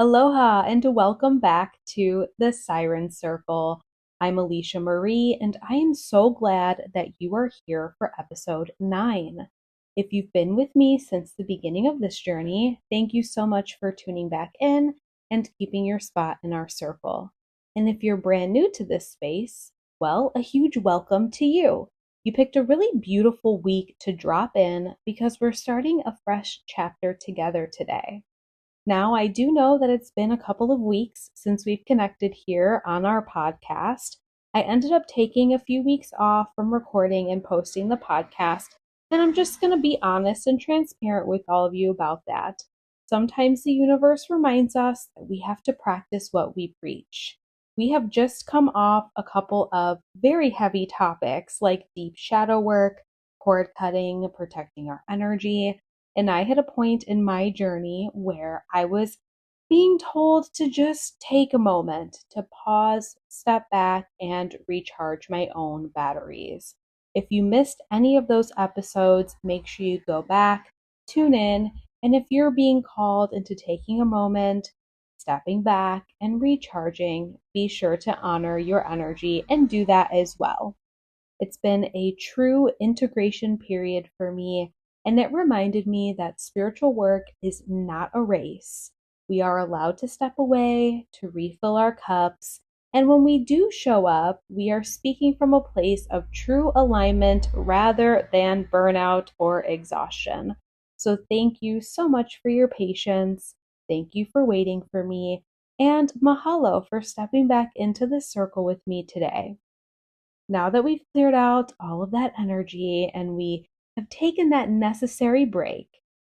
Aloha and welcome back to the Siren Circle. I'm Alicia Marie and I am so glad that you are here for episode 9. If you've been with me since the beginning of this journey, thank you so much for tuning back in and keeping your spot in our circle. And if you're brand new to this space, well, a huge welcome to you. You picked a really beautiful week to drop in because we're starting a fresh chapter together today. Now, I do know that it's been a couple of weeks since we've connected here on our podcast. I ended up taking a few weeks off from recording and posting the podcast, and I'm just going to be honest and transparent with all of you about that. Sometimes the universe reminds us that we have to practice what we preach. We have just come off a couple of very heavy topics like deep shadow work, cord cutting, protecting our energy. And I had a point in my journey where I was being told to just take a moment to pause, step back, and recharge my own batteries. If you missed any of those episodes, make sure you go back, tune in, and if you're being called into taking a moment, stepping back, and recharging, be sure to honor your energy and do that as well. It's been a true integration period for me, and it reminded me that spiritual work is not a race. We are allowed to step away, to refill our cups, and when we do show up, we are speaking from a place of true alignment rather than burnout or exhaustion. So thank you so much for your patience. Thank you for waiting for me, and mahalo for stepping back into the circle with me today. Now that we've cleared out all of that energy and we have taken that necessary break,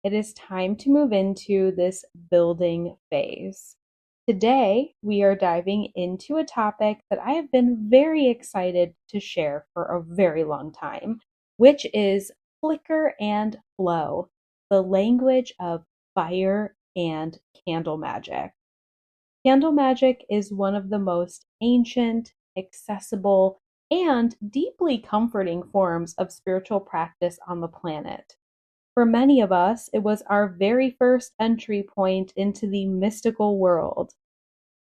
it is time to move into this building phase. Today, we are diving into a topic that I have been very excited to share for a very long time, which is flicker and flow, the language of fire and candle magic. Candle magic is one of the most ancient, accessible, and deeply comforting forms of spiritual practice on the planet. For many of us, it was our very first entry point into the mystical world.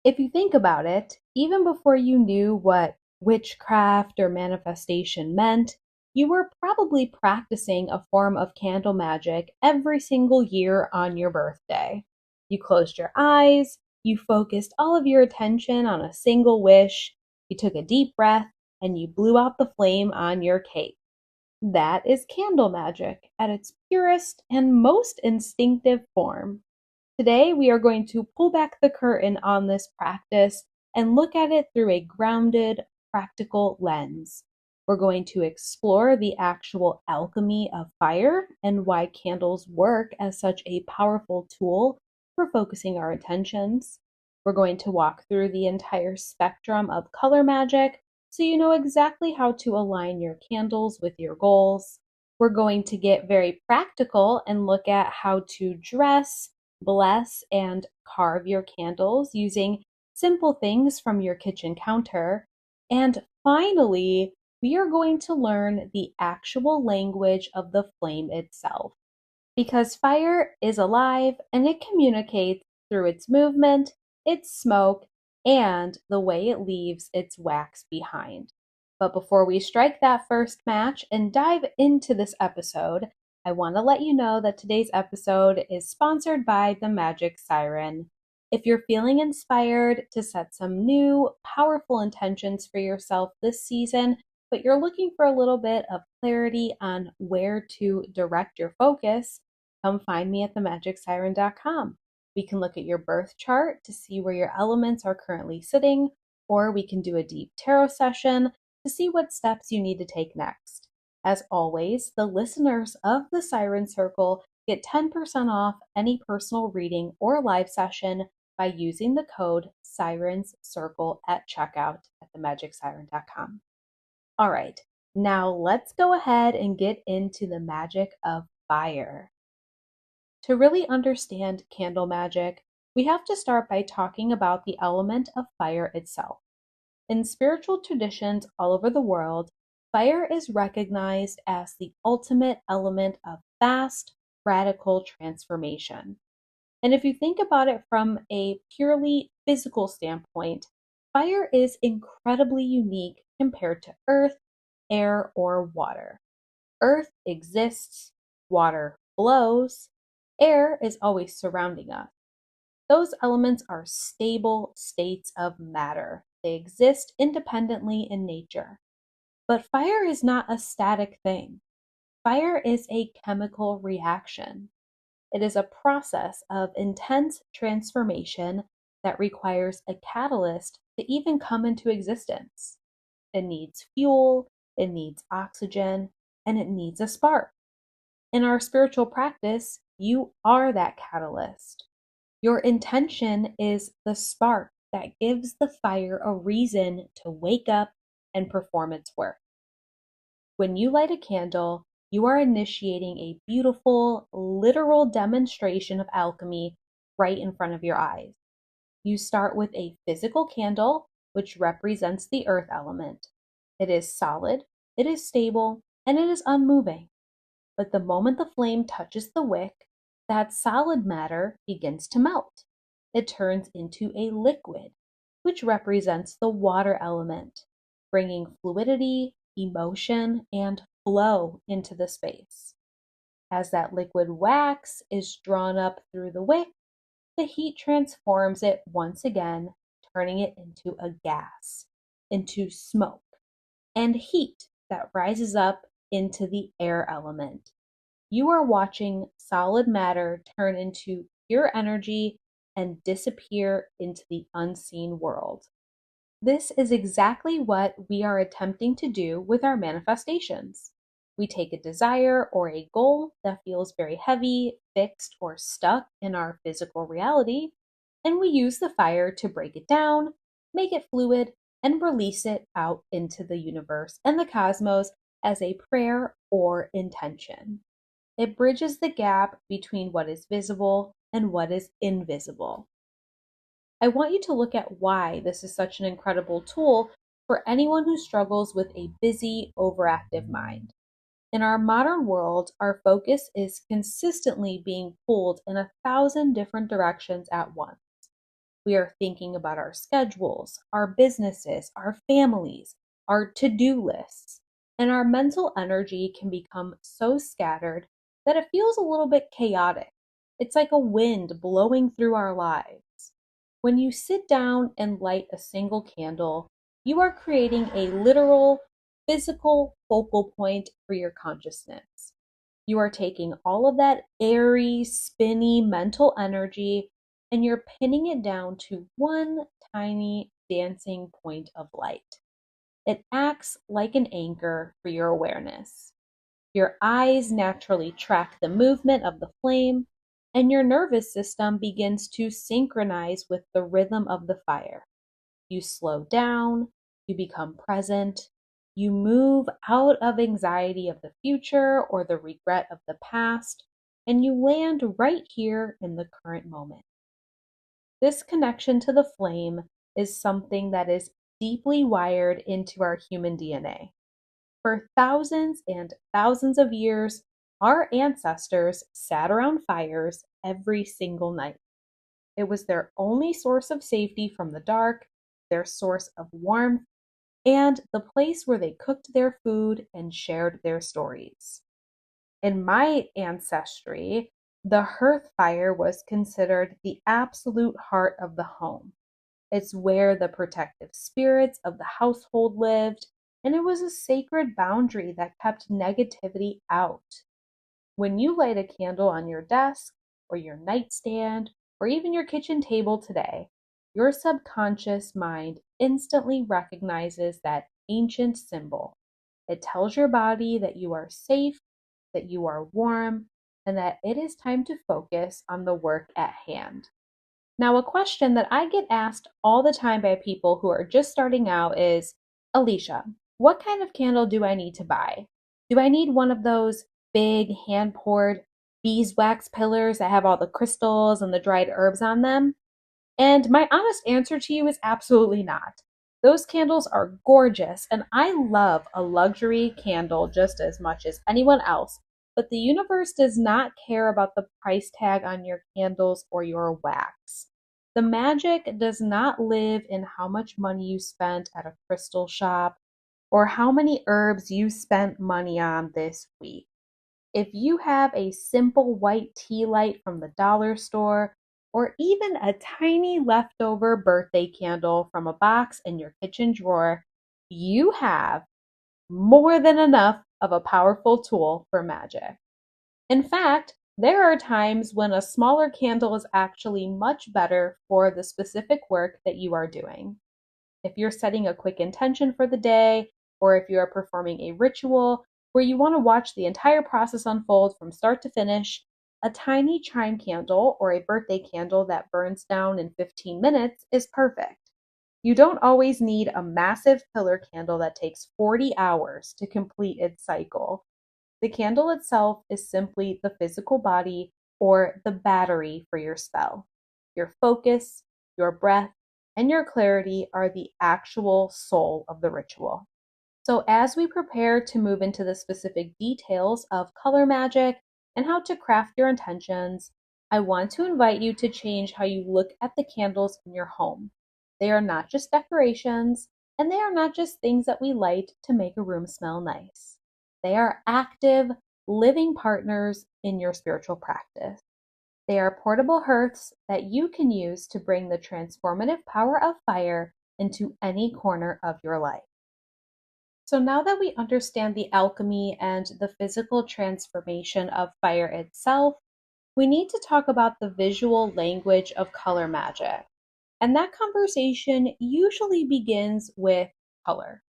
If you think about it, even before you knew what witchcraft or manifestation meant, you were probably practicing a form of candle magic every single year on your birthday. You closed your eyes, you focused all of your attention on a single wish, you took a deep breath, and you blew out the flame on your cake. That is candle magic at its purest and most instinctive form. Today, we are going to pull back the curtain on this practice and look at it through a grounded, practical lens. We're going to explore the actual alchemy of fire and why candles work as such a powerful tool for focusing our attentions. We're going to walk through the entire spectrum of color magic so you know exactly how to align your candles with your goals. We're going to get very practical and look at how to dress, bless, and carve your candles using simple things from your kitchen counter. And finally, we are going to learn the actual language of the flame itself. Because fire is alive and it communicates through its movement, its smoke, and the way it leaves its wax behind. But before we strike that first match and dive into this episode, I want to let you know that today's episode is sponsored by the Magic Siren. If you're feeling inspired to set some new, powerful intentions for yourself this season, but you're looking for a little bit of clarity on where to direct your focus, come find me at themagicsiren.com. We can look at your birth chart to see where your elements are currently sitting, or we can do a deep tarot session to see what steps you need to take next. As always, the listeners of the Siren Circle get 10% off any personal reading or live session by using the code SirensCircle at checkout at themagicsiren.com. All right, now let's go ahead and get into the magic of fire. To really understand candle magic, we have to start by talking about the element of fire itself. In spiritual traditions all over the world, fire is recognized as the ultimate element of fast, radical transformation. And if you think about it from a purely physical standpoint, fire is incredibly unique compared to earth, air, or water. Earth exists, water flows, air is always surrounding us. Those elements are stable states of matter. They exist independently in nature. But fire is not a static thing. Fire is a chemical reaction. It is a process of intense transformation that requires a catalyst to even come into existence. It needs fuel, it needs oxygen, and it needs a spark. In our spiritual practice, you are that catalyst. Your intention is the spark that gives the fire a reason to wake up and perform its work. When you light a candle, you are initiating a beautiful, literal demonstration of alchemy right in front of your eyes. You start with a physical candle, which represents the earth element. It is solid, it is stable, and it is unmoving. But the moment the flame touches the wick, that solid matter begins to melt. It turns into a liquid, which represents the water element, bringing fluidity, emotion, and flow into the space. As that liquid wax is drawn up through the wick, the heat transforms it once again, turning it into a gas, into smoke, and heat that rises up into the air element. You are watching solid matter turn into pure energy and disappear into the unseen world. This is exactly what we are attempting to do with our manifestations. We take a desire or a goal that feels very heavy, fixed, or stuck in our physical reality, and we use the fire to break it down, make it fluid, and release it out into the universe and the cosmos as a prayer or intention. It bridges the gap between what is visible and what is invisible. I want you to look at why this is such an incredible tool for anyone who struggles with a busy, overactive mind. In our modern world, our focus is consistently being pulled in 1,000 different directions at once. We are thinking about our schedules, our businesses, our families, our to-do lists, and our mental energy can become so scattered that it feels a little bit chaotic. It's like a wind blowing through our lives. When you sit down and light a single candle, you are creating a literal, physical focal point for your consciousness. You are taking all of that airy, spinny mental energy and you're pinning it down to one tiny dancing point of light. It acts like an anchor for your awareness. Your eyes naturally track the movement of the flame, and your nervous system begins to synchronize with the rhythm of the fire. You slow down, you become present, you move out of anxiety of the future or the regret of the past, and you land right here in the current moment. This connection to the flame is something that is deeply wired into our human DNA. For thousands and thousands of years, our ancestors sat around fires every single night. It was their only source of safety from the dark, their source of warmth, and the place where they cooked their food and shared their stories. In my ancestry, the hearth fire was considered the absolute heart of the home. It's where the protective spirits of the household lived, and it was a sacred boundary that kept negativity out. When you light a candle on your desk, or your nightstand, or even your kitchen table today, your subconscious mind instantly recognizes that ancient symbol. It tells your body that you are safe, that you are warm, and that it is time to focus on the work at hand. Now, a question that I get asked all the time by people who are just starting out is, Alicia, what kind of candle do I need to buy? Do I need one of those big hand poured beeswax pillars that have all the crystals and the dried herbs on them? And my honest answer to you is absolutely not. Those candles are gorgeous, and I love a luxury candle just as much as anyone else. But the universe does not care about the price tag on your candles or your wax. The magic does not live in how much money you spent at a crystal shop or how many herbs you spent money on this week. If you have a simple white tea light from the dollar store, or even a tiny leftover birthday candle from a box in your kitchen drawer, you have more than enough of a powerful tool for magic. In fact, there are times when a smaller candle is actually much better for the specific work that you are doing. If you're setting a quick intention for the day, or if you are performing a ritual where you want to watch the entire process unfold from start to finish, a tiny chime candle or a birthday candle that burns down in 15 minutes is perfect. You don't always need a massive pillar candle that takes 40 hours to complete its cycle. The candle itself is simply the physical body or the battery for your spell. Your focus, your breath, and your clarity are the actual soul of the ritual. So, as we prepare to move into the specific details of color magic and how to craft your intentions, I want to invite you to change how you look at the candles in your home. They are not just decorations, and they are not just things that we light to make a room smell nice. They are active, living partners in your spiritual practice. They are portable hearths that you can use to bring the transformative power of fire into any corner of your life. So now that we understand the alchemy and the physical transformation of fire itself, we need to talk about the visual language of color magic. And that conversation usually begins with color.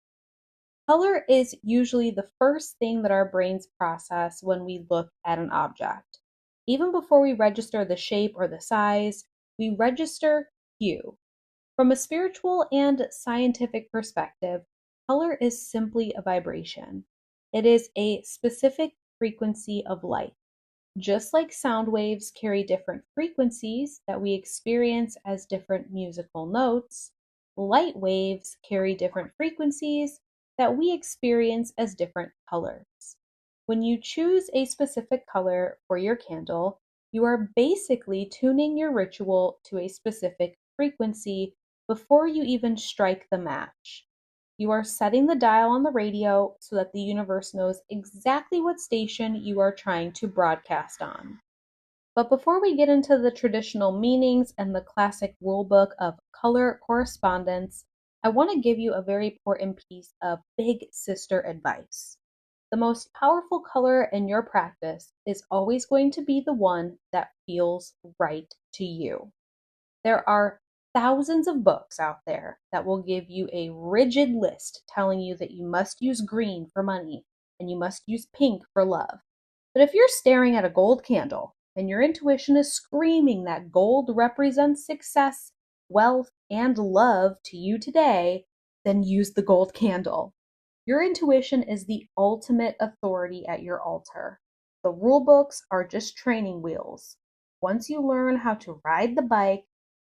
Color is usually the first thing that our brains process when we look at an object. Even before we register the shape or the size, we register hue. From a spiritual and scientific perspective, color is simply a vibration. It is a specific frequency of light. Just like sound waves carry different frequencies that we experience as different musical notes, light waves carry different frequencies that we experience as different colors. When you choose a specific color for your candle, you are basically tuning your ritual to a specific frequency before you even strike the match. You are setting the dial on the radio so that the universe knows exactly what station you are trying to broadcast on. But before we get into the traditional meanings and the classic rulebook of color correspondence, I want to give you a very important piece of big sister advice. The most powerful color in your practice is always going to be the one that feels right to you. There are thousands of books out there that will give you a rigid list telling you that you must use green for money and you must use pink for love. But if you're staring at a gold candle and your intuition is screaming that gold represents success, wealth, and love to you today, then use the gold candle. Your intuition is the ultimate authority at your altar. The rule books are just training wheels. Once you learn how to ride the bike,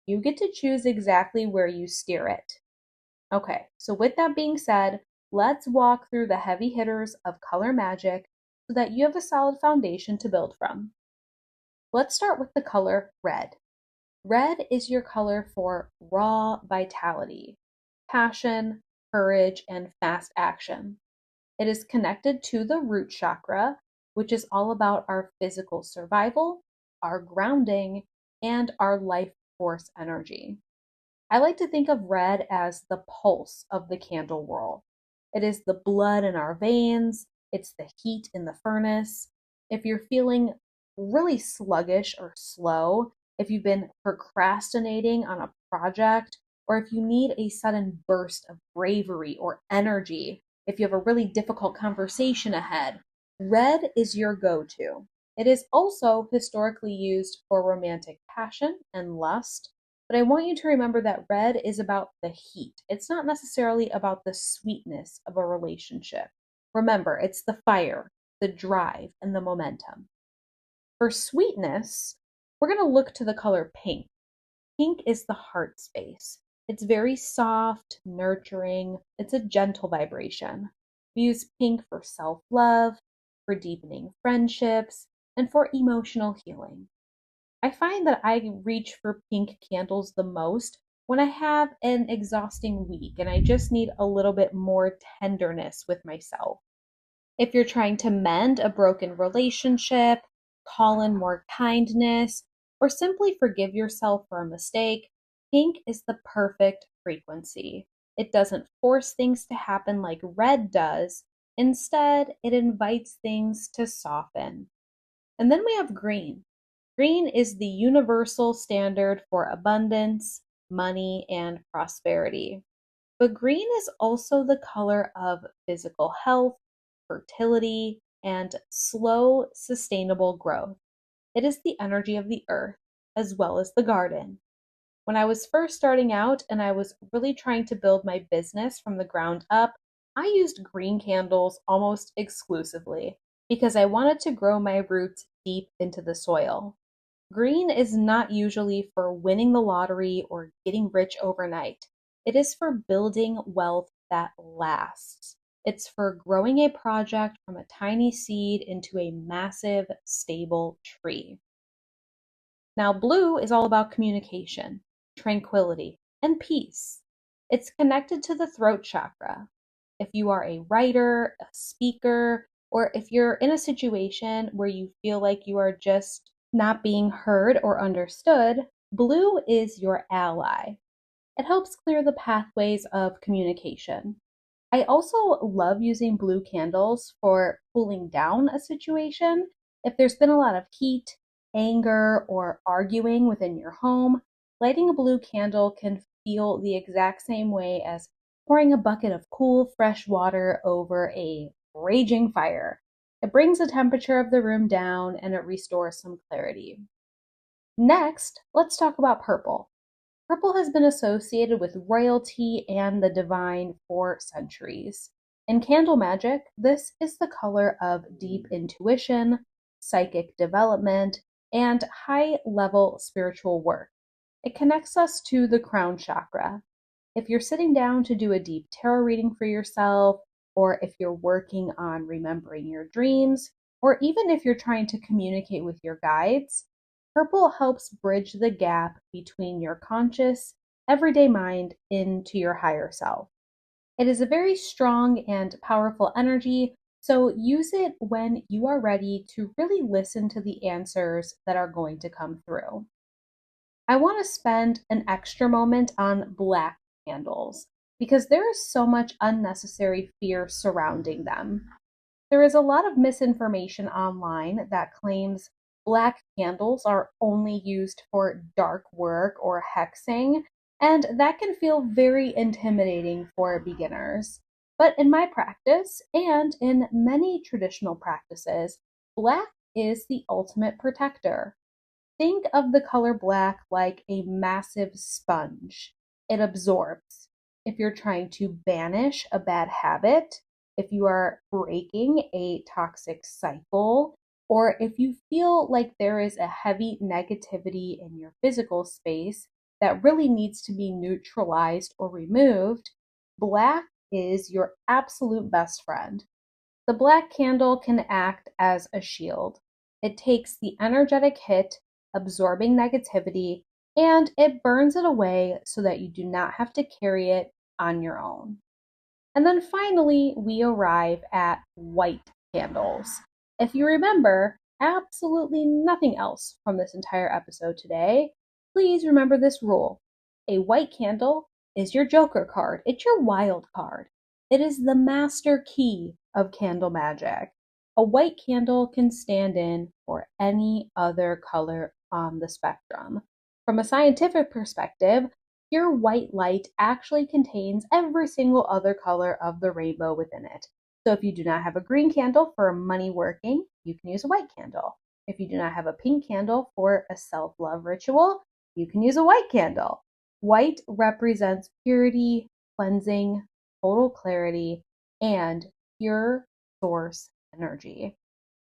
you get to choose exactly where you steer it. Okay, so with that being said, let's walk through the heavy hitters of color magic so that you have a solid foundation to build from. Let's start with the color red. Red is your color for raw vitality, passion, courage, and fast action. It is connected to the root chakra, which is all about our physical survival, our grounding, and our life force energy. I like to think of red as the pulse of the candle world. It is the blood in our veins, it's the heat in the furnace. If you're feeling really sluggish or slow, if you've been procrastinating on a project, or if you need a sudden burst of bravery or energy, if you have a really difficult conversation ahead, red is your go to. It is also historically used for romantic passion and lust, but I want you to remember that red is about the heat. It's not necessarily about the sweetness of a relationship. Remember, it's the fire, the drive, and the momentum. For sweetness, we're going to look to the color pink. Pink is the heart space. It's very soft, nurturing. It's a gentle vibration. We use pink for self-love, for deepening friendships, and for emotional healing. I find that I reach for pink candles the most when I have an exhausting week and I just need a little bit more tenderness with myself. If you're trying to mend a broken relationship, call in more kindness, or simply forgive yourself for a mistake, pink is the perfect frequency. It doesn't force things to happen like red does. Instead, it invites things to soften. And then we have green. Green is the universal standard for abundance, money, and prosperity. But green is also the color of physical health, fertility, and slow, sustainable growth. It is the energy of the earth as well as the garden. When I was first starting out and I was really trying to build my business from the ground up, I used green candles almost exclusively because I wanted to grow my roots deep into the soil. Green is not usually for winning the lottery or getting rich overnight. It is for building wealth that lasts. It's for growing a project from a tiny seed into a massive, stable tree. Now, blue is all about communication, tranquility, and peace. It's connected to the throat chakra. If you are a writer, a speaker, or if you're in a situation where you feel like you are just not being heard or understood, blue is your ally. It helps clear the pathways of communication. I also love using blue candles for cooling down a situation. If there's been a lot of heat, anger, or arguing within your home, lighting a blue candle can feel the exact same way as pouring a bucket of cool, fresh water over a raging fire. It brings the temperature of the room down and it restores some clarity. Next, let's talk about purple. Purple has been associated with royalty and the divine for centuries. In candle magic, this is the color of deep intuition, psychic development, and high level spiritual work. It connects us to the crown chakra. If you're sitting down to do a deep tarot reading for yourself, or if you're working on remembering your dreams, or even if you're trying to communicate with your guides, purple helps bridge the gap between your conscious, everyday mind into your higher self. It is a very strong and powerful energy, so use it when you are ready to really listen to the answers that are going to come through. I want to spend an extra moment on black candles because there is so much unnecessary fear surrounding them. There is a lot of misinformation online that claims black candles are only used for dark work or hexing, and that can feel very intimidating for beginners. But in my practice, and in many traditional practices, black is the ultimate protector. Think of the color black like a massive sponge. It absorbs. If you're trying to banish a bad habit, if you are breaking a toxic cycle, or if you feel like there is a heavy negativity in your physical space that really needs to be neutralized or removed, black is your absolute best friend. The black candle can act as a shield. It takes the energetic hit, absorbing negativity, and it burns it away so that you do not have to carry it on your own. And then finally, we arrive at white candles. If you remember absolutely nothing else from this entire episode today, please remember this rule. A white candle is your joker card. It's your wild card. It is the master key of candle magic. A white candle can stand in for any other color on the spectrum. From a scientific perspective, pure white light actually contains every single other color of the rainbow within it. So if you do not have a green candle for money working, you can use a white candle. If you do not have a pink candle for a self-love ritual, you can use a white candle. White represents purity, cleansing, total clarity, and pure source energy.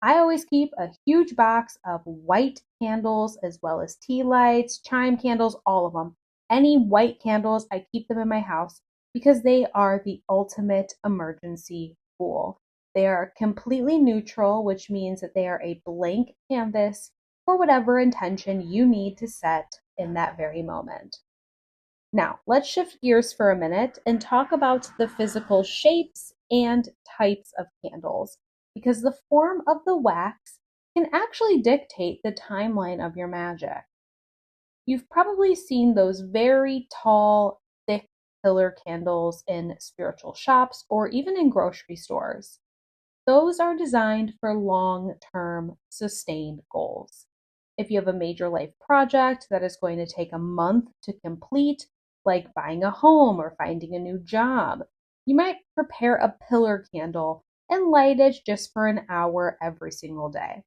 I always keep a huge box of white candles as well as tea lights, chime candles, all of them. Any white candles, I keep them in my house because they are the ultimate emergency tool. They are completely neutral, which means that they are a blank canvas for whatever intention you need to set in that very moment. Now, let's shift gears for a minute and talk about the physical shapes and types of candles, because the form of the wax can actually dictate the timeline of your magic. You've probably seen those very tall, thick pillar candles in spiritual shops or even in grocery stores. Those are designed for long-term, sustained goals. If you have a major life project that is going to take a month to complete, like buying a home or finding a new job, you might prepare a pillar candle and light it just for an hour every single day.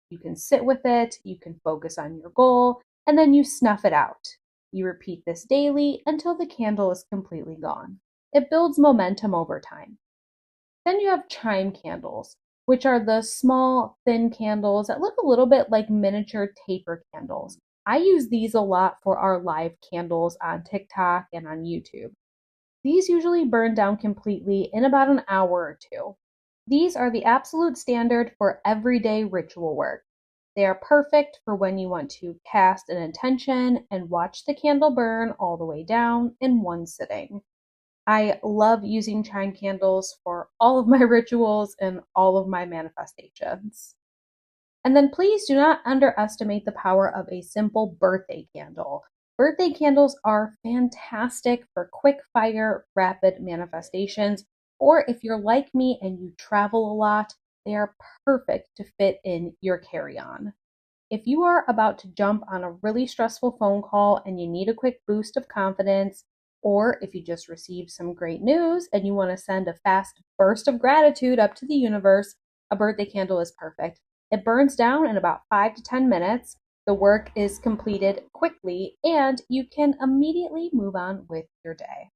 You can sit with it, you can focus on your goal, and then you snuff it out. You repeat this daily until the candle is completely gone. It builds momentum over time. Then you have chime candles, which are the small, thin candles that look a little bit like miniature taper candles. I use these a lot for our live candles on TikTok and on YouTube. These usually burn down completely in about an hour or two. These are the absolute standard for everyday ritual work. They are perfect for when you want to cast an intention and watch the candle burn all the way down in one sitting. I love using chime candles for all of my rituals and all of my manifestations. And then please do not underestimate the power of a simple birthday candle. Birthday candles are fantastic for quick fire, rapid manifestations, or if you're like me and you travel a lot, they are perfect to fit in your carry-on. If you are about to jump on a really stressful phone call and you need a quick boost of confidence, or if you just received some great news and you want to send a fast burst of gratitude up to the universe, a birthday candle is perfect. It burns down in about 5 to 10 minutes. The work is completed quickly and you can immediately move on with your day.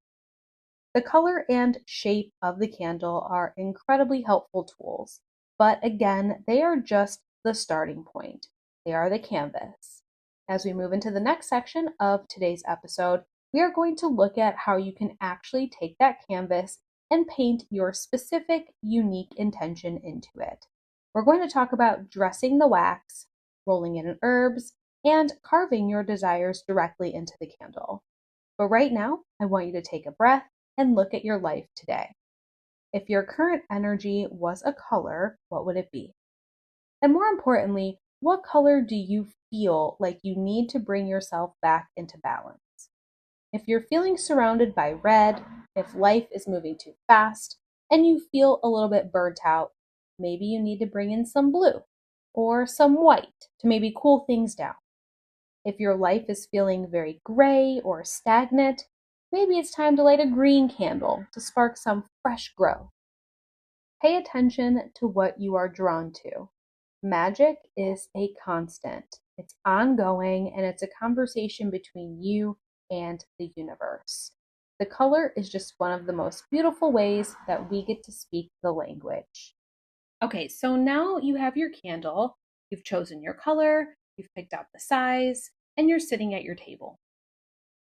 The color and shape of the candle are incredibly helpful tools, but again, they are just the starting point. They are the canvas. As we move into the next section of today's episode, we are going to look at how you can actually take that canvas and paint your specific, unique intention into it. We're going to talk about dressing the wax, rolling it in herbs, and carving your desires directly into the candle. But right now, I want you to take a breath and look at your life today. If your current energy was a color, what would it be? And more importantly, what color do you feel like you need to bring yourself back into balance? If you're feeling surrounded by red, if life is moving too fast, and you feel a little bit burnt out, maybe you need to bring in some blue or some white to maybe cool things down. If your life is feeling very gray or stagnant, maybe it's time to light a green candle to spark some fresh growth. Pay attention to what you are drawn to. Magic is a constant. It's ongoing and it's a conversation between you and the universe. The color is just one of the most beautiful ways that we get to speak the language. Okay, so now you have your candle, you've chosen your color, you've picked out the size, and you're sitting at your table.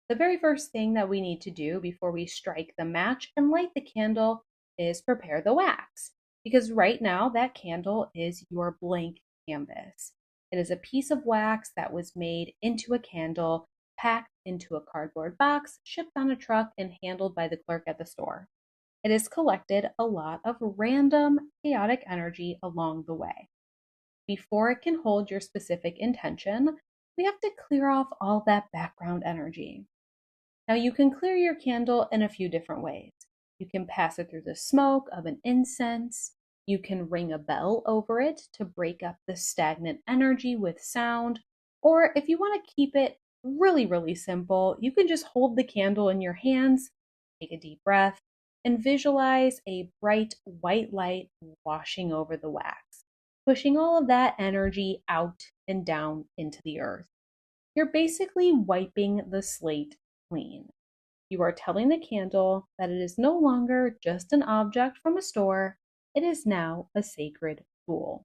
The very first thing that we need to do before we strike the match and light the candle is prepare the wax, because right now that candle is your blank canvas. It is a piece of wax that was made into a candle, packed into a cardboard box, shipped on a truck, and handled by the clerk at the store. It has collected a lot of random, chaotic energy along the way. Before it can hold your specific intention, we have to clear off all that background energy. Now, you can clear your candle in a few different ways. You can pass it through the smoke of an incense. You can ring a bell over it to break up the stagnant energy with sound. Or if you want to keep it really, really simple, you can just hold the candle in your hands, take a deep breath, and visualize a bright white light washing over the wax, pushing all of that energy out and down into the earth. You're basically wiping the slate clean. You are telling the candle that it is no longer just an object from a store, it is now a sacred tool.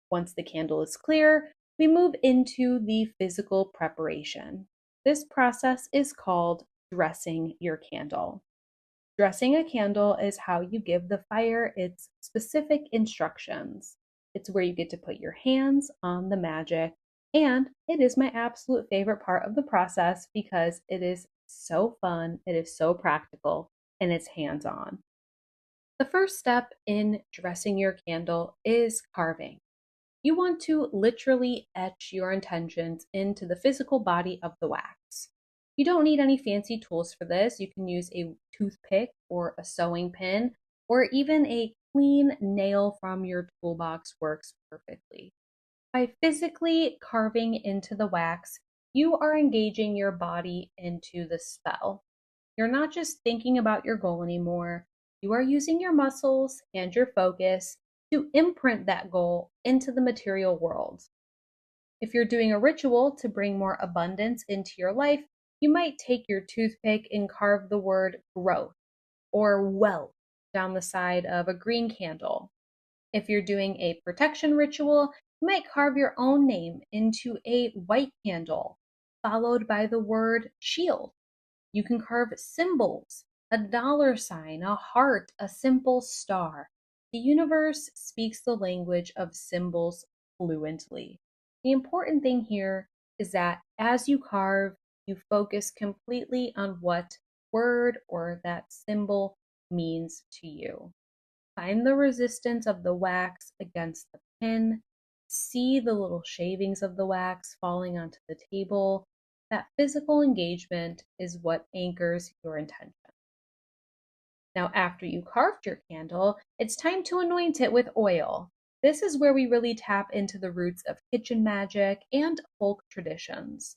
Once the candle is clear, we move into the physical preparation. This process is called dressing your candle. Dressing a candle is how you give the fire its specific instructions. It's where you get to put your hands on the magic, and it is my absolute favorite part of the process because it is so fun, it is so practical, and it's hands on. The first step in dressing your candle is carving. You want to literally etch your intentions into the physical body of the wax. You don't need any fancy tools for this. You can use a toothpick or a sewing pin, or even a clean nail from your toolbox works perfectly. By physically carving into the wax, you are engaging your body into the spell. You're not just thinking about your goal anymore. You are using your muscles and your focus to imprint that goal into the material world. If you're doing a ritual to bring more abundance into your life, you might take your toothpick and carve the word growth or wealth down the side of a green candle. If you're doing a protection ritual, you might carve your own name into a white candle, followed by the word shield. You can carve symbols, a dollar sign, a heart, a simple star. The universe speaks the language of symbols fluently. The important thing here is that as you carve, you focus completely on what word or that symbol means to you. Find the resistance of the wax against the pin. See the little shavings of the wax falling onto the table. That physical engagement is what anchors your intention. Now, after you carved your candle, it's time to anoint it with oil. This is where we really tap into the roots of kitchen magic and folk traditions.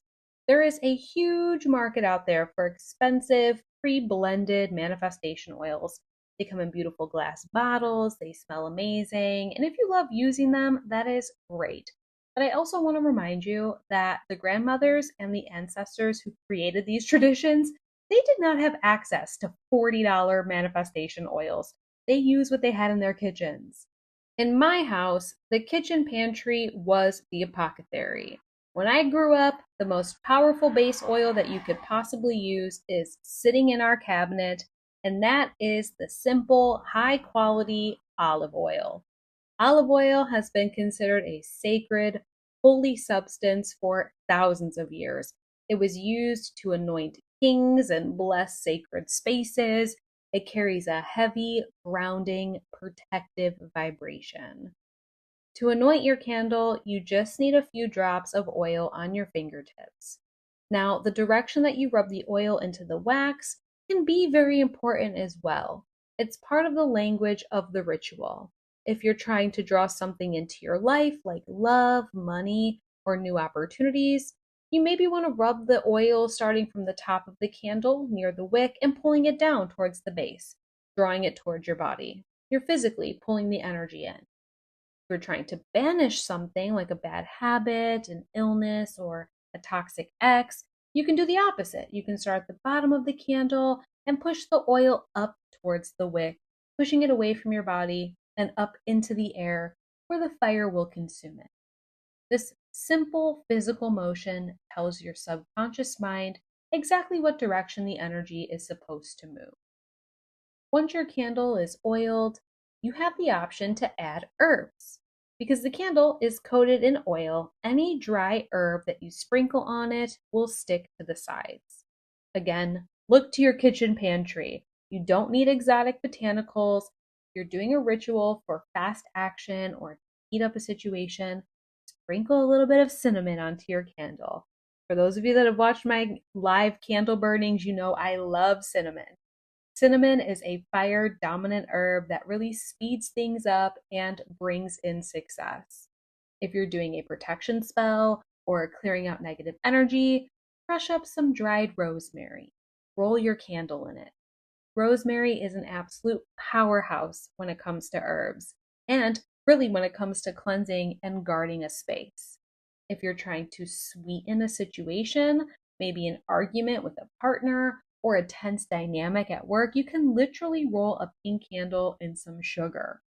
There is a huge market out there for expensive, pre-blended manifestation oils. They come in beautiful glass bottles, they smell amazing, and if you love using them, that is great. But I also want to remind you that the grandmothers and the ancestors who created these traditions, they did not have access to $40 manifestation oils. They used what they had in their kitchens. In my house, the kitchen pantry was the apothecary. When I grew up, the most powerful base oil that you could possibly use is sitting in our cabinet, and that is the simple, high quality olive oil. Olive oil has been considered a sacred, holy substance for thousands of years. It was used to anoint kings and bless sacred spaces. It carries a heavy, grounding, protective vibration. To anoint your candle, you just need a few drops of oil on your fingertips. Now, the direction that you rub the oil into the wax can be very important as well. It's part of the language of the ritual. If you're trying to draw something into your life, like love, money, or new opportunities, you maybe want to rub the oil starting from the top of the candle near the wick and pulling it down towards the base, drawing it towards your body. You're physically pulling the energy in. If you're trying to banish something like a bad habit, an illness, or a toxic ex, you can do the opposite. You can start at the bottom of the candle and push the oil up towards the wick, pushing it away from your body and up into the air where the fire will consume it. This simple physical motion tells your subconscious mind exactly what direction the energy is supposed to move. Once your candle is oiled, you have the option to add herbs. Because the candle is coated in oil, any dry herb that you sprinkle on it will stick to the sides. Again, look to your kitchen pantry. You don't need exotic botanicals. If you're doing a ritual for fast action or to heat up a situation, sprinkle a little bit of cinnamon onto your candle. For those of you that have watched my live candle burnings, you know I love cinnamon. Cinnamon is a fire dominant herb that really speeds things up and brings in success. If you're doing a protection spell or clearing out negative energy, crush up some dried rosemary. Roll your candle in it. Rosemary is an absolute powerhouse when it comes to herbs, and really when it comes to cleansing and guarding a space. If you're trying to sweeten a situation, maybe an argument with a partner, or a tense dynamic at work, you can literally roll a pink candle in some sugar.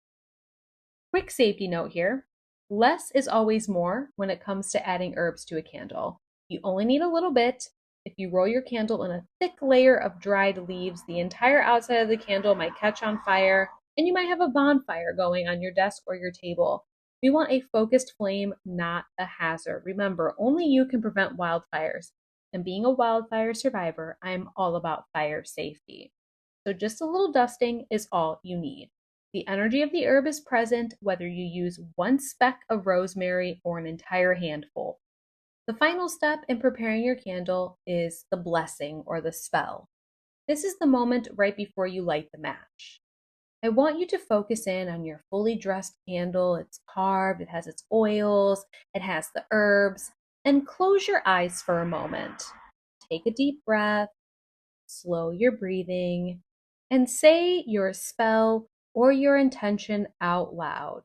Quick safety note here. Less is always more when it comes to adding herbs to a candle. You only need a little bit. If you roll your candle in a thick layer of dried leaves, the entire outside of the candle might catch on fire, and you might have a bonfire going on your desk or your table. We want a focused flame, not a hazard. Remember, only you can prevent wildfires. And being a wildfire survivor, I'm all about fire safety. So just a little dusting is all you need. The energy of the herb is present whether you use one speck of rosemary or an entire handful. The final step in preparing your candle is the blessing or the spell. This is the moment right before you light the match. I want you to focus in on your fully dressed candle. It's carved, it has its oils, it has the herbs, and close your eyes for a moment. Take a deep breath, slow your breathing, and say your spell or your intention out loud.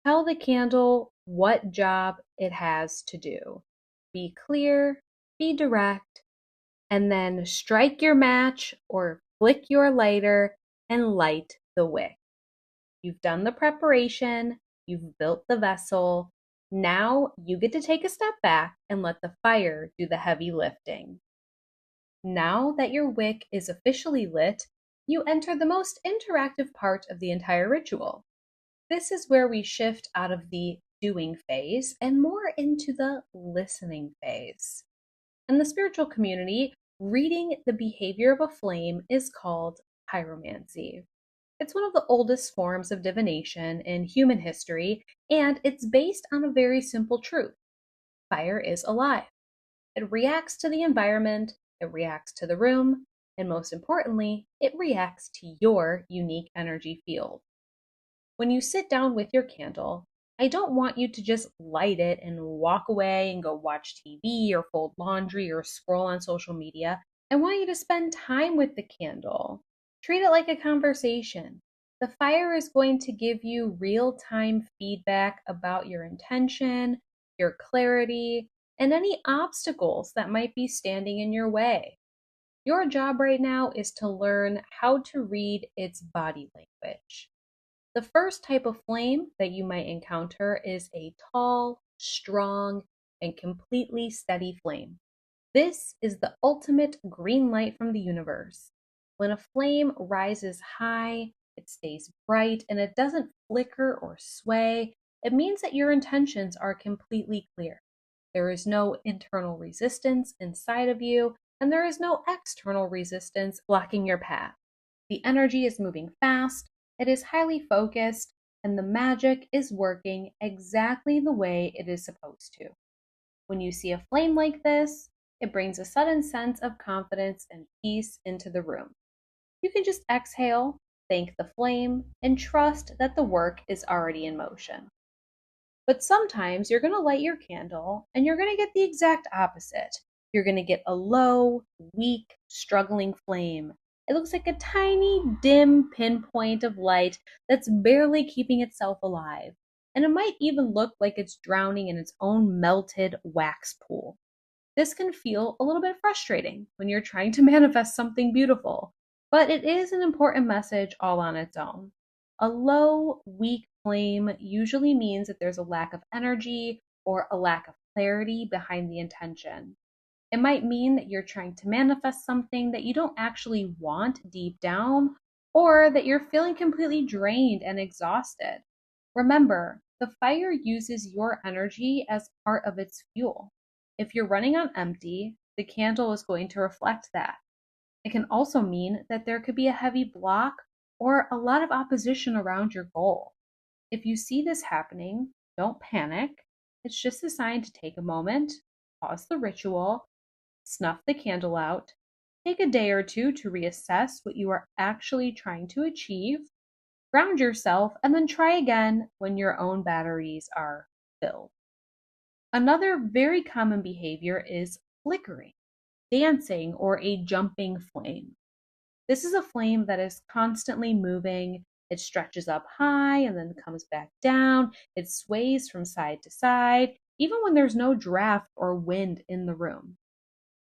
Tell the candle what job it has to do. Be clear, be direct, and then strike your match or flick your lighter and light the wick. You've done the preparation, you've built the vessel. Now you get to take a step back and let the fire do the heavy lifting. Now that your wick is officially lit, you enter the most interactive part of the entire ritual. This is where we shift out of the doing phase and more into the listening phase. In the spiritual community, reading the behavior of a flame is called pyromancy. It's one of the oldest forms of divination in human history, and it's based on a very simple truth. Fire is alive. It reacts to the environment, it reacts to the room, and most importantly, it reacts to your unique energy field. When you sit down with your candle, I don't want you to just light it and walk away and go watch TV or fold laundry or scroll on social media. I want you to spend time with the candle. Treat it like a conversation. The fire is going to give you real-time feedback about your intention, your clarity, and any obstacles that might be standing in your way. Your job right now is to learn how to read its body language. The first type of flame that you might encounter is a tall, strong, and completely steady flame. This is the ultimate green light from the universe. When a flame rises high, it stays bright, and it doesn't flicker or sway, it means that your intentions are completely clear. There is no internal resistance inside of you, and there is no external resistance blocking your path. The energy is moving fast, it is highly focused, and the magic is working exactly the way it is supposed to. When you see a flame like this, it brings a sudden sense of confidence and peace into the room. You can just exhale, thank the flame, and trust that the work is already in motion. But sometimes you're going to light your candle and you're going to get the exact opposite. You're going to get a low, weak, struggling flame. It looks like a tiny, dim pinpoint of light that's barely keeping itself alive. And it might even look like it's drowning in its own melted wax pool. This can feel a little bit frustrating when you're trying to manifest something beautiful, but it is an important message all on its own. A low, weak flame usually means that there's a lack of energy or a lack of clarity behind the intention. It might mean that you're trying to manifest something that you don't actually want deep down, or that you're feeling completely drained and exhausted. Remember, the fire uses your energy as part of its fuel. If you're running on empty, the candle is going to reflect that. It can also mean that there could be a heavy block or a lot of opposition around your goal. If you see this happening, don't panic. It's just a sign to take a moment, pause the ritual, snuff the candle out, take a day or two to reassess what you are actually trying to achieve, ground yourself, and then try again when your own batteries are filled. Another very common behavior is flickering, dancing, or a jumping flame. This is a flame that is constantly moving. It stretches up high and then comes back down. It sways from side to side, even when there's no draft or wind in the room.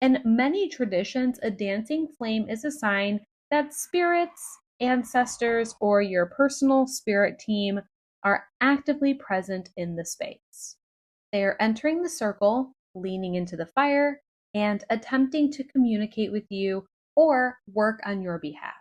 In many traditions, a dancing flame is a sign that spirits, ancestors, or your personal spirit team are actively present in the space. They are entering the circle, leaning into the fire, and attempting to communicate with you or work on your behalf.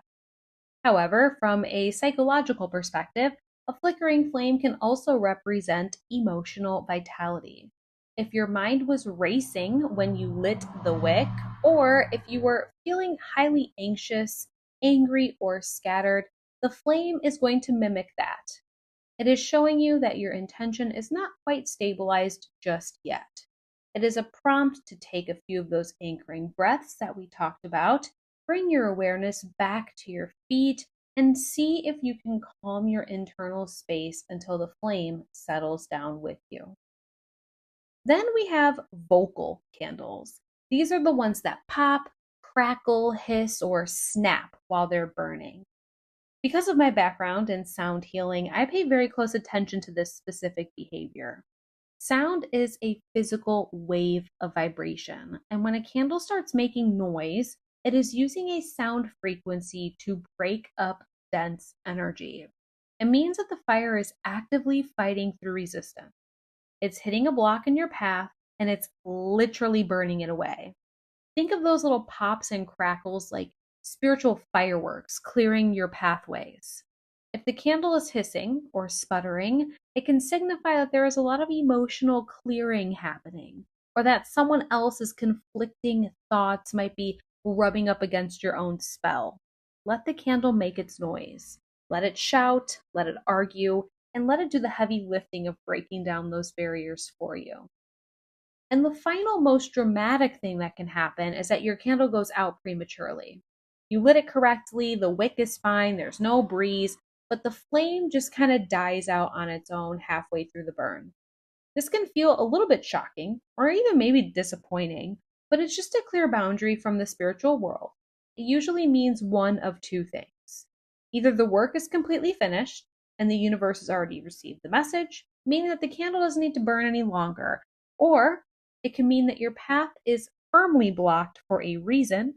However, from a psychological perspective, a flickering flame can also represent emotional vitality. If your mind was racing when you lit the wick, or if you were feeling highly anxious, angry, or scattered, the flame is going to mimic that. It is showing you that your intention is not quite stabilized just yet. It is a prompt to take a few of those anchoring breaths that we talked about, bring your awareness back to your feet, and see if you can calm your internal space until the flame settles down with you. Then we have vocal candles. These are the ones that pop, crackle, hiss, or snap while they're burning. Because of my background in sound healing, I pay very close attention to this specific behavior. Sound is a physical wave of vibration, and when a candle starts making noise, it is using a sound frequency to break up dense energy. It means that the fire is actively fighting through resistance. It's hitting a block in your path, and it's literally burning it away. Think of those little pops and crackles like spiritual fireworks clearing your pathways. If the candle is hissing or sputtering, it can signify that there is a lot of emotional clearing happening, or that someone else's conflicting thoughts might be rubbing up against your own spell. Let the candle make its noise. Let it shout, let it argue, and let it do the heavy lifting of breaking down those barriers for you. And the final, most dramatic thing that can happen is that your candle goes out prematurely. You lit it correctly, the wick is fine, there's no breeze, but the flame just kind of dies out on its own halfway through the burn. This can feel a little bit shocking, or even maybe disappointing, but it's just a clear boundary from the spiritual world. It usually means one of two things. Either the work is completely finished, and the universe has already received the message, meaning that the candle doesn't need to burn any longer, or it can mean that your path is firmly blocked for a reason,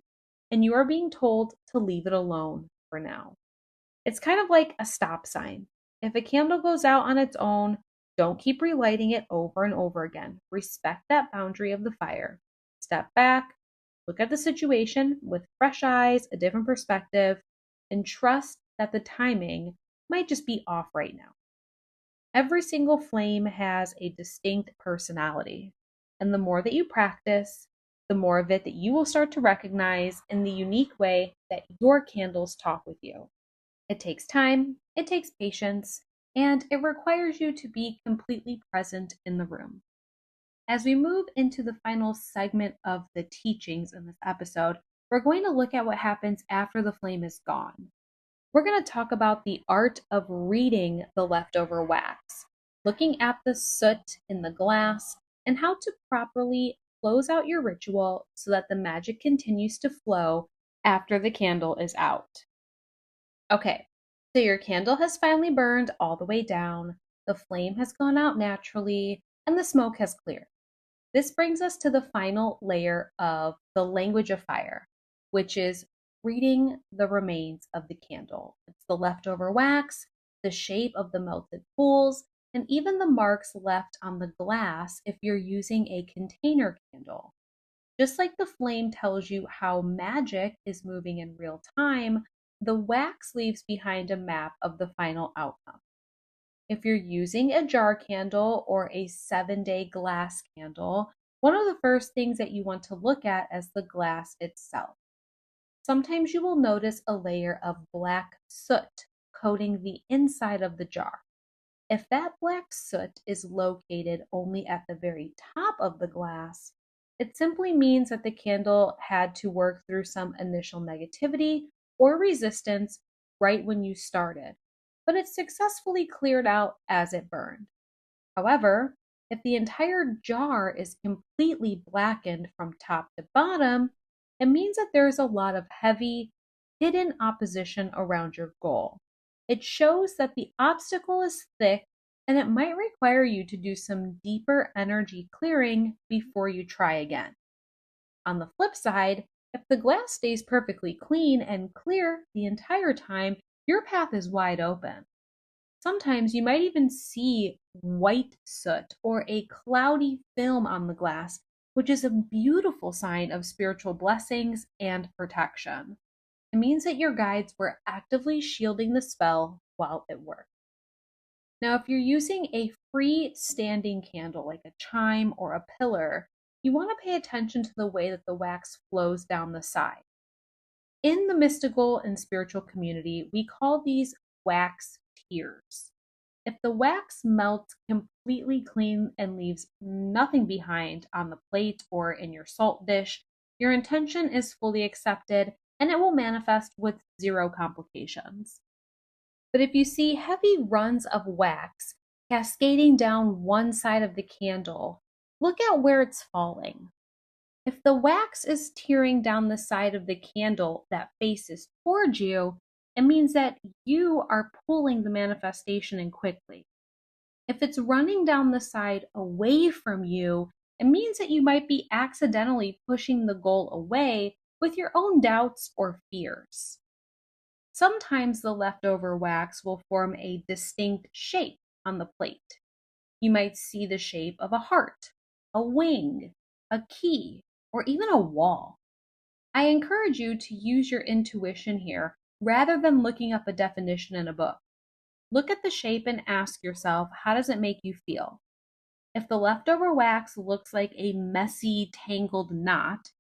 and you are being told to leave it alone for now. It's kind of like a stop sign. If a candle goes out on its own, don't keep relighting it over and over again. Respect that boundary of the fire. Step back, look at the situation with fresh eyes, a different perspective, and trust that the timing might just be off right now. Every single flame has a distinct personality. And the more that you practice, the more of it that you will start to recognize in the unique way that your candles talk with you. It takes time, it takes patience, and it requires you to be completely present in the room. As we move into the final segment of the teachings in this episode, we're going to look at what happens after the flame is gone. We're going to talk about the art of reading the leftover wax, looking at the soot in the glass, and how to properly close out your ritual so that the magic continues to flow after the candle is out. Okay, so your candle has finally burned all the way down, the flame has gone out naturally, and the smoke has cleared. This brings us to the final layer of the language of fire, which is reading the remains of the candle. It's the leftover wax, the shape of the melted pools, and even the marks left on the glass if you're using a container candle. Just like the flame tells you how magic is moving in real time, the wax leaves behind a map of the final outcome. If you're using a jar candle or a 7-day glass candle, one of the first things that you want to look at is the glass itself. Sometimes you will notice a layer of black soot coating the inside of the jar. If that black soot is located only at the very top of the glass, it simply means that the candle had to work through some initial negativity or resistance right when you started, but it successfully cleared out as it burned. However, if the entire jar is completely blackened from top to bottom, it means that there is a lot of heavy, hidden opposition around your goal. It shows that the obstacle is thick and it might require you to do some deeper energy clearing before you try again. On the flip side, if the glass stays perfectly clean and clear the entire time, your path is wide open. Sometimes you might even see white soot or a cloudy film on the glass, which is a beautiful sign of spiritual blessings and protection. It means that your guides were actively shielding the spell while it worked. Now, if you're using a free-standing candle like a chime or a pillar, you want to pay attention to the way that the wax flows down the side. In the mystical and spiritual community, we call these wax tears. If the wax melts completely clean and leaves nothing behind on the plate or in your salt dish, your intention is fully accepted and it will manifest with zero complications. But if you see heavy runs of wax cascading down one side of the candle, look at where it's falling. If the wax is tearing down the side of the candle that faces towards you, it means that you are pulling the manifestation in quickly. If it's running down the side away from you, it means that you might be accidentally pushing the goal away with your own doubts or fears. Sometimes the leftover wax will form a distinct shape on the plate. You might see the shape of a heart, a wing, a key, or even a wall. I encourage you to use your intuition here rather than looking up a definition in a book. Look at the shape and ask yourself, how does it make you feel? If the leftover wax looks like a messy, tangled knot,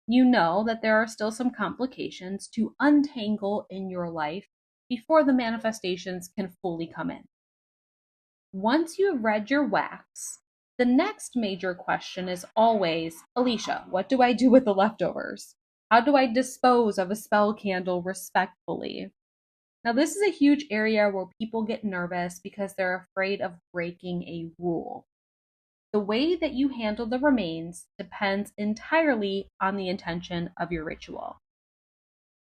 you know that there are still some complications to untangle in your life before the manifestations can fully come in. Once you have read your wax, the next major question is always, Alicia, what do I do with the leftovers? How do I dispose of a spell candle respectfully? Now, this is a huge area where people get nervous because they're afraid of breaking a rule. The way that you handle the remains depends entirely on the intention of your ritual.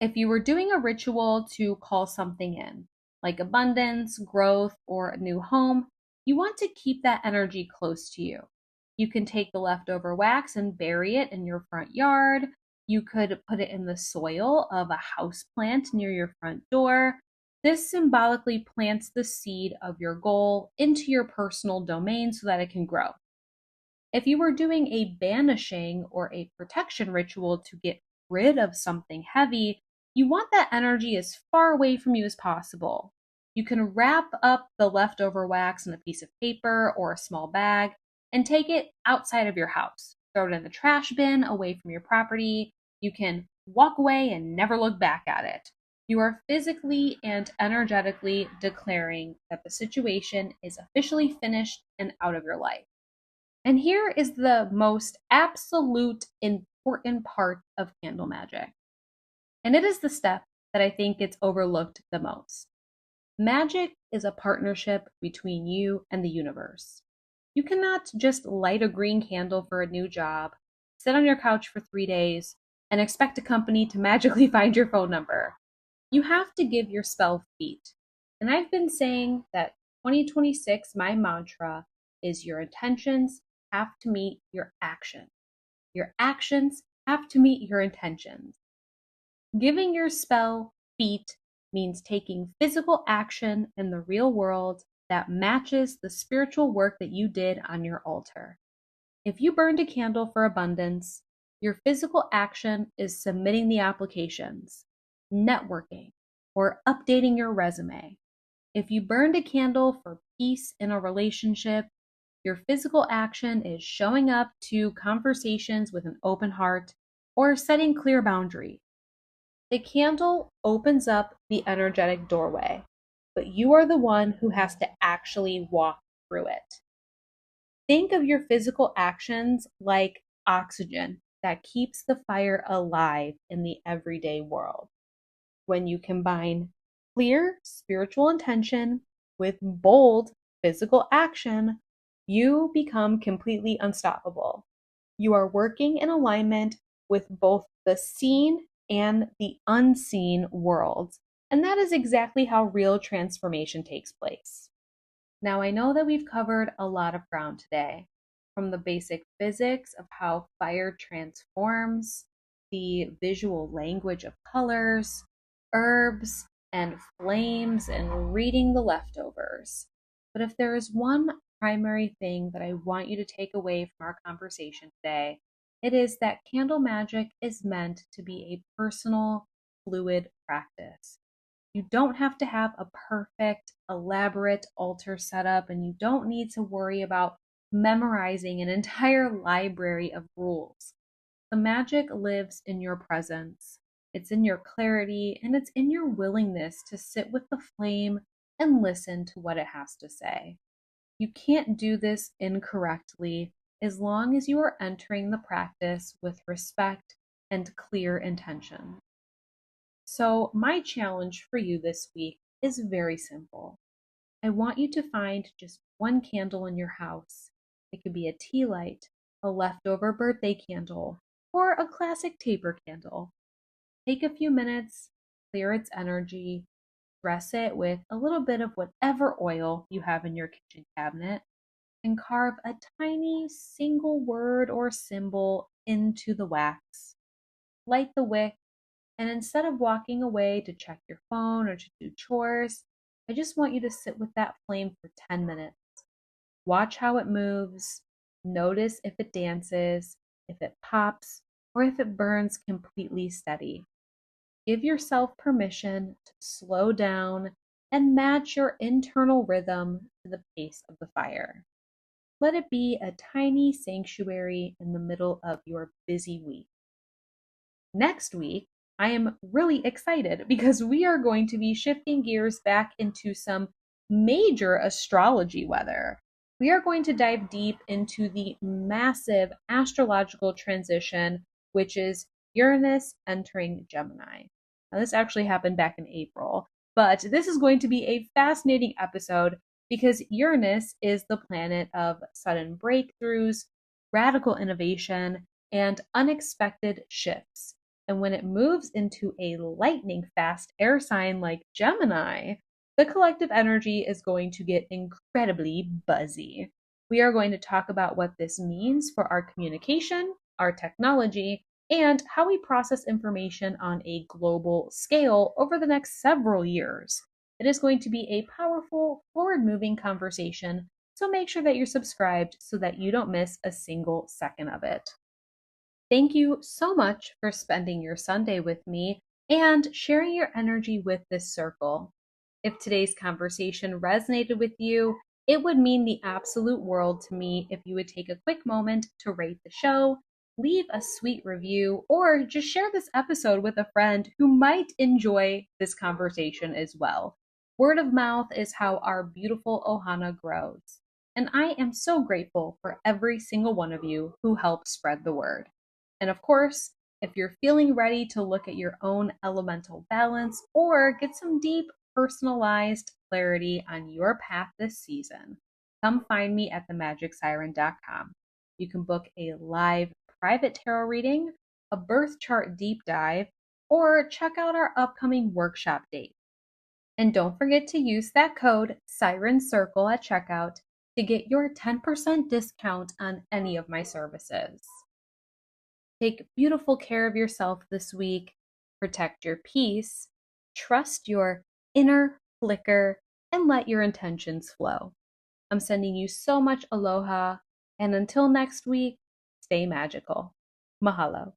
If you were doing a ritual to call something in, like abundance, growth, or a new home, you want to keep that energy close to you. You can take the leftover wax and bury it in your front yard. You could put it in the soil of a house plant near your front door. This symbolically plants the seed of your goal into your personal domain so that it can grow. If you were doing a banishing or a protection ritual to get rid of something heavy, you want that energy as far away from you as possible. You can wrap up the leftover wax in a piece of paper or a small bag and take it outside of your house. Throw it in the trash bin away from your property. You can walk away and never look back at it. You are physically and energetically declaring that the situation is officially finished and out of your life. And here is the most absolute important part of candle magic. And it is the step that I think gets overlooked the most. Magic is a partnership between you and the universe. You cannot just light a green candle for a new job, sit on your couch for 3 days, and expect a company to magically find your phone number. You have to give your spell feet. And I've been saying that 2026, my mantra is your intentions have to meet your action. Your actions have to meet your intentions. Giving your spell feet means taking physical action in the real world that matches the spiritual work that you did on your altar. If you burned a candle for abundance, your physical action is submitting the applications, networking, or updating your resume. If you burned a candle for peace in a relationship, your physical action is showing up to conversations with an open heart or setting clear boundaries. The candle opens up the energetic doorway, but you are the one who has to actually walk through it. Think of your physical actions like oxygen that keeps the fire alive in the everyday world. When you combine clear spiritual intention with bold physical action, you become completely unstoppable. You are working in alignment with both the seen and the unseen worlds, and that is exactly how real transformation takes place. Now, I know that we've covered a lot of ground today, from the basic physics of how fire transforms, the visual language of colors, herbs, and flames, and reading the leftovers. But if there is one primary thing that I want you to take away from our conversation today, It is that candle magic is meant to be a personal, fluid practice. You don't have to have a perfect, elaborate altar setup, and you don't need to worry about memorizing an entire library of rules. The magic lives in your presence. It's in your clarity, and it's in your willingness to sit with the flame and listen to what it has to say. You can't do this incorrectly as long as you are entering the practice with respect and clear intention. So, my challenge for you this week is very simple. I want you to find just one candle in your house. It could be a tea light, a leftover birthday candle, or a classic taper candle. Take a few minutes, clear its energy, dress it with a little bit of whatever oil you have in your kitchen cabinet, and carve a tiny single word or symbol into the wax. Light the wick, and instead of walking away to check your phone or to do chores, I just want you to sit with that flame for 10 minutes. Watch how it moves, notice if it dances, if it pops, or if it burns completely steady. Give yourself permission to slow down and match your internal rhythm to the pace of the fire. Let it be a tiny sanctuary in the middle of your busy week. Next week, I am really excited because we are going to be shifting gears back into some major astrology weather. We are going to dive deep into the massive astrological transition, which is Uranus entering Gemini. Now, this actually happened back in April, but this is going to be a fascinating episode because Uranus is the planet of sudden breakthroughs, radical innovation, and unexpected shifts. And when it moves into a lightning fast air sign like Gemini, the collective energy is going to get incredibly buzzy. We are going to talk about what this means for our communication, our technology, and how we process information on a global scale over the next several years. It is going to be a powerful, forward-moving conversation, so make sure that you're subscribed so that you don't miss a single second of it. Thank you so much for spending your Sunday with me and sharing your energy with this circle. If today's conversation resonated with you, it would mean the absolute world to me if you would take a quick moment to rate the show, leave a sweet review, or just share this episode with a friend who might enjoy this conversation as well. Word of mouth is how our beautiful Ohana grows. And I am so grateful for every single one of you who help spread the word. And of course, if you're feeling ready to look at your own elemental balance or get some deep, personalized clarity on your path this season, come find me at themagicsiren.com. You can book a live private tarot reading, a birth chart deep dive, or check out our upcoming workshop date. And don't forget to use that code SIRENCIRCLE at checkout to get your 10% discount on any of my services. Take beautiful care of yourself this week, protect your peace, trust your inner flicker, and let your intentions flow. I'm sending you so much aloha, and until next week, stay magical. Mahalo.